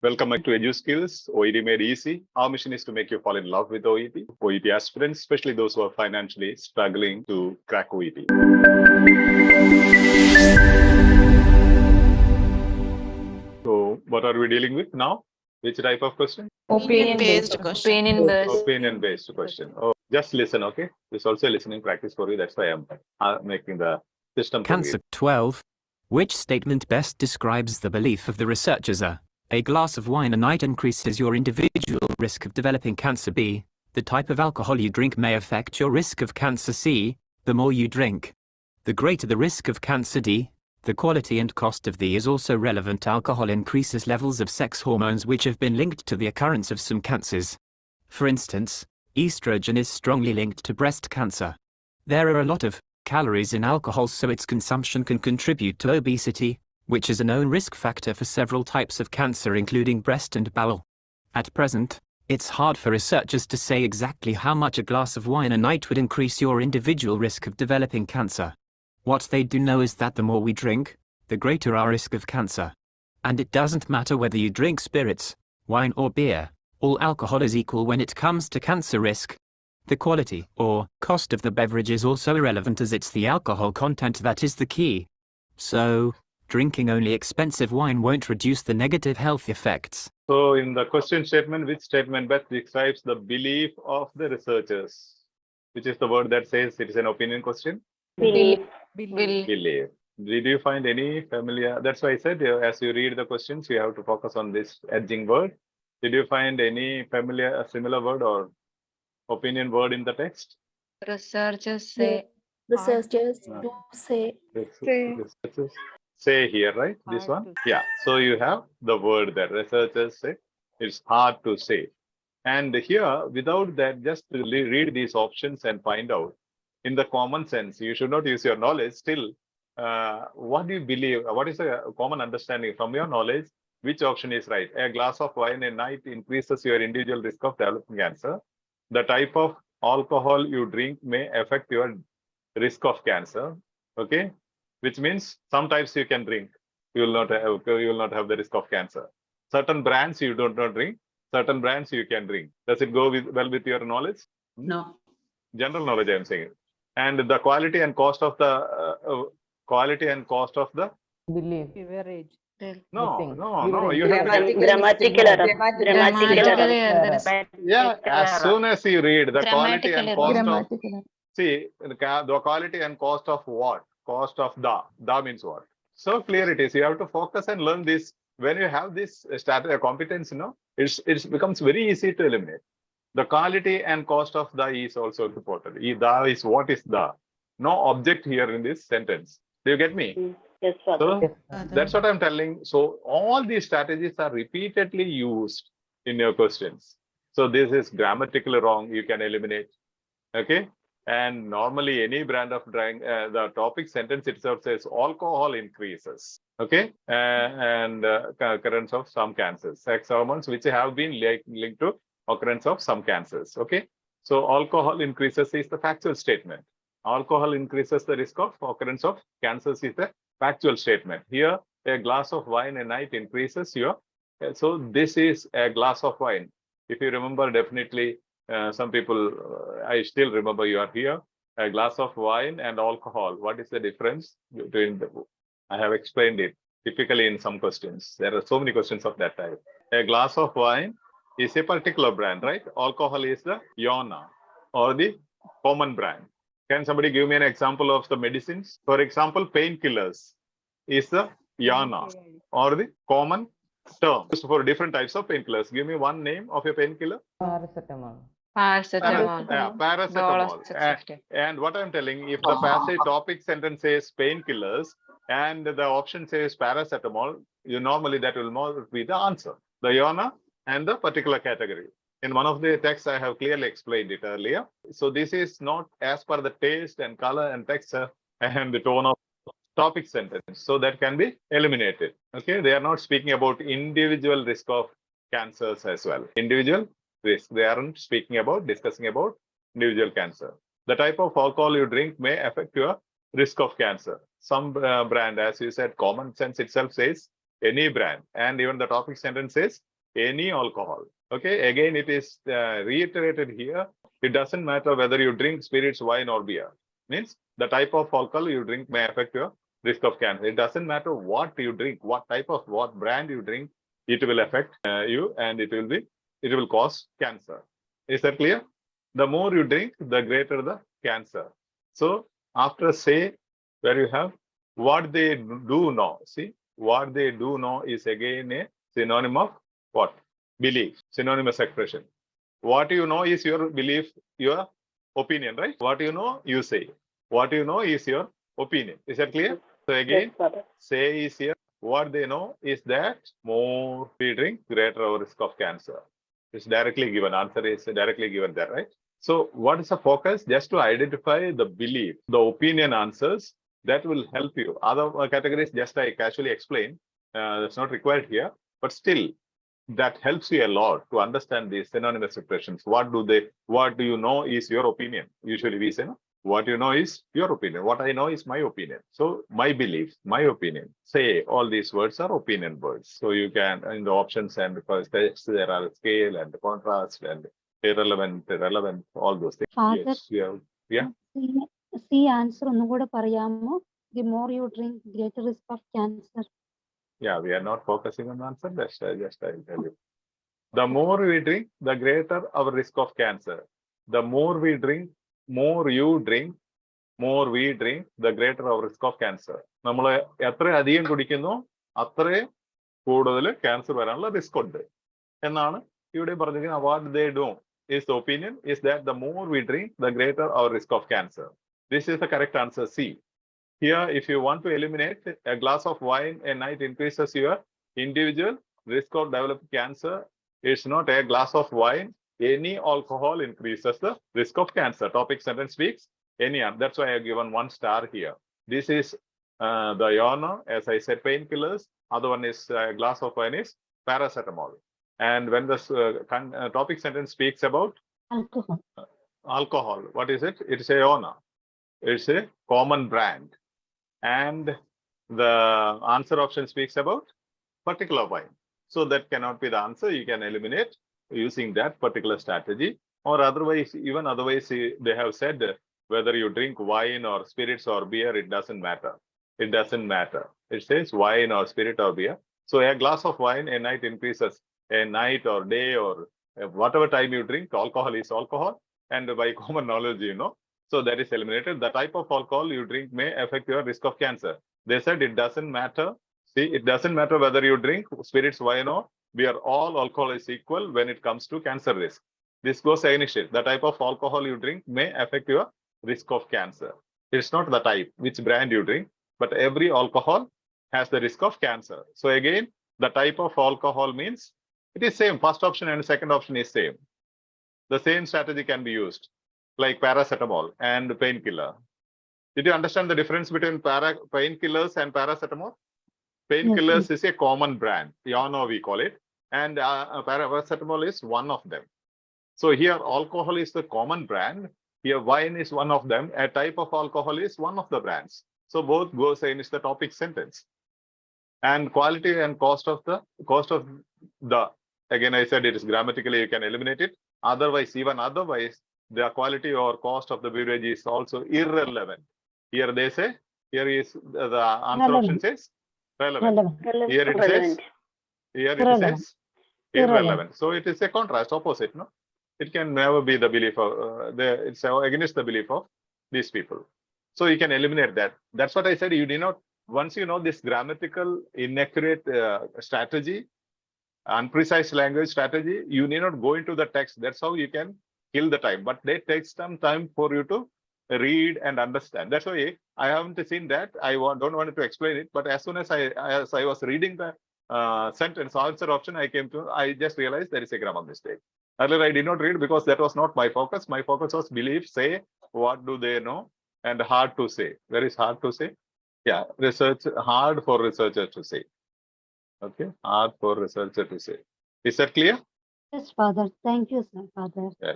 Welcome back to Edu Skills, OET Made Easy. Our mission is to make you fall in love with OET. OET aspirants, especially those who are financially struggling to crack OET. So, what are we dealing with now? Which type of question? Opinion-based question. Opinion-based question. Oh, just listen, okay? This is also a listening practice for you. That's why I'm making the system. Cancer 12. Which statement best describes the belief of the researchers? A glass of wine a night increases your individual risk of developing cancer. B. The type of alcohol you drink may affect your risk of cancer. C. The more you drink, the greater the risk of cancer. D. The quality and cost of the is also relevant. Alcohol increases levels of sex hormones which have been linked to the occurrence of some cancers. For instance, estrogen is strongly linked to breast cancer. There are a lot of calories in alcohol, so its consumption can contribute to obesity, which is a known risk factor for several types of cancer including breast and bowel. At present, it's hard for researchers to say exactly how much a glass of wine a night would increase your individual risk of developing cancer. What they do know is that the more we drink, the greater our risk of cancer. And it doesn't matter whether you drink spirits, wine or beer, all alcohol is equal when it comes to cancer risk. The quality or cost of the beverage is also irrelevant, as it's the alcohol content that is the key. So, drinking only expensive wine won't reduce the negative health effects. So, in the question statement, which statement best describes the belief of the researchers? Which is the word that says it is an opinion question? Belief. Belief. Did you find any familiar? That's why I said as you read the questions, you have to focus on this edging word. Did you find any familiar, similar word or opinion word in the text? Researchers say. Researchers do say. Researchers say here, right? This one? Yeah. So you have the word that researchers say. It's hard to say. And here, without that, just read these options and find out. In the common sense, you should not use your knowledge. Still, what do you believe? What is a common understanding from your knowledge? Which option is right? A glass of wine a night increases your individual risk of developing cancer. The type of alcohol you drink may affect your risk of cancer. Okay, which means some types you can drink, you will not have the risk of cancer. Certain brands you don't not drink. Certain brands you can drink. Does it go well with your knowledge? No. General knowledge, I am saying. And the quality and cost of the belief. Average. No. You have Grammatical error. Yeah, as soon as you read the quality and cost of, see the quality and cost of what? Cost of the means what? So clear it is. You have to focus and learn this. When you have this competence, it becomes very easy to eliminate. The quality and cost of the is also important. The is what is the? No object here in this sentence. Do you get me? Yes, sir. So that's what I'm telling. So all these strategies are repeatedly used in your questions. So this is grammatically wrong. You can eliminate. Okay. And normally any brand of drink, the topic sentence itself says alcohol increases. Okay. And occurrence of some cancers, sex hormones, which have been linked to occurrence of some cancers. Okay. So alcohol increases is the factual statement. Alcohol increases the risk of occurrence of cancers is the factual statement. Here, a glass of wine a night increases your. So this is a glass of wine. If you remember, definitely some people, I still remember you are here. A glass of wine and alcohol. What is the difference between the? I have explained it typically in some questions. There are so many questions of that type. A glass of wine is a particular brand, right? Alcohol is the Yona or the common brand. Can somebody give me an example of the medicines? For example, painkillers is the Yana or the common term used for different types of painkillers. Give me one name of a painkiller. Paracetamol. Paracetamol. And what I'm telling, if the passage topic sentence says painkillers and the option says paracetamol, normally that will not be the answer. The Yana and the particular category. In one of the texts, I have clearly explained it earlier. So this is not as per the taste and color and texture and the tone of topic sentence. So that can be eliminated. Okay, they are not speaking about individual risk of cancers as well. Individual risk. They aren't discussing about individual cancer. The type of alcohol you drink may affect your risk of cancer. Some brand, as you said, common sense itself says any brand. And even the topic sentence says any alcohol. Okay, again, it is reiterated here. It doesn't matter whether you drink spirits, wine, or beer. Means the type of alcohol you drink may affect your risk of cancer. It doesn't matter what you drink, what brand you drink, it will affect you, and it will cause cancer. Is that clear? The more you drink, the greater the cancer. So after say, where you have what they do know. See, what they do know is again a synonym of what? Belief, synonymous expression. What you know is your belief, your opinion, right? What you know, you say. What you know is your opinion. Is that clear? So again, say is here. What they know is that more we drink, greater our risk of cancer. It's directly given. Answer is directly given there, right? So what is the focus? Just to identify the belief, the opinion answers that will help you. Other categories, just I casually explain. That's not required here, but still that helps you a lot to understand these synonymous expressions. What do you know is your opinion. Usually we say, no? What you know is your opinion. What I know is my opinion. So my belief, my opinion. Say all these words are opinion words. So you can, in the options and because there are scale and contrast and irrelevant, relevant, all those things. Father, Yes, yeah. See answer onnukuda parayamo. The more you drink, greater risk of cancer. Yeah, we are not focusing on the answer. Just I'll tell you. The more we drink, the greater our risk of cancer. The more we drink, more you drink, more we drink, the greater our risk of cancer. നമ്മൾ എത്ര അധികം കുടിക്കുന്നു അത്രേ കൂടുതൽ cancer വരാനുള്ള risk ഉണ്ട് എന്നാണ് ഇവിടെ പറഞ്ഞിരിക്കുന്നത്. What they do is the opinion is that the more we drink, the greater our risk of cancer. This is the correct answer, C. Here, if you want to eliminate a glass of wine a night increases your individual risk of developing cancer. It's not a glass of wine. Any alcohol increases the risk of cancer. Topic sentence speaks any. That's why I have given 1 star here. This is the Iona, as I said, painkillers. Other one is a glass of wine is paracetamol. And when the topic sentence speaks about alcohol, what is it? It's a Iona. It's a common brand. And the answer option speaks about particular wine. So that cannot be the answer. You can eliminate using that particular strategy, or otherwise, even otherwise, they have said whether you drink wine or spirits or beer, it doesn't matter. It doesn't matter. It says wine or spirit or beer. So a glass of wine a night increases a night or day or whatever time you drink, alcohol is alcohol. And by common knowledge, you know, so that is eliminated. The type of alcohol you drink may affect your risk of cancer. They said it doesn't matter. See, it doesn't matter whether you drink spirits, wine, or beer. All alcohol is equal when it comes to cancer risk. This goes against it. The type of alcohol you drink may affect your risk of cancer. It's not the type, which brand you drink, but every alcohol has the risk of cancer. So again, the type of alcohol means it is same. First option and second option is same. The same strategy can be used, like paracetamol and painkiller. Did you understand the difference between painkillers and paracetamol? Painkillers is a common brand, Iano we call it, and paracetamol is one of them. So here alcohol is the common brand. Here wine is one of them. A type of alcohol is one of the brands. So both goes against the topic sentence. And quality and cost of the again I said it is grammatically you can eliminate it. Otherwise, even otherwise, the quality or cost of the beverage is also irrelevant. Here they say, here is the answer option says relevant. Here it says irrelevant. So it is a contrast, opposite, no? It can never be the belief of it's against the belief of these people. So you can eliminate that. That's what I said. You did not, once you know this grammatical inaccurate strategy, unprecise language strategy, you need not go into the text. That's how you can kill the time. But they take some time for you to read and understand. That's why I haven't seen that. I don't want to explain it. But as soon as I was reading the sentence answer option, I just realized there is a grammar mistake. Earlier I did not read because that was not my focus. My focus was believe, say, what do they know, and hard to say. Very hard to say. Yeah, research, hard for researcher to say. Okay, hard for researcher to say. Is that clear? Yes, Father. Thank you, sir, Father. Yeah.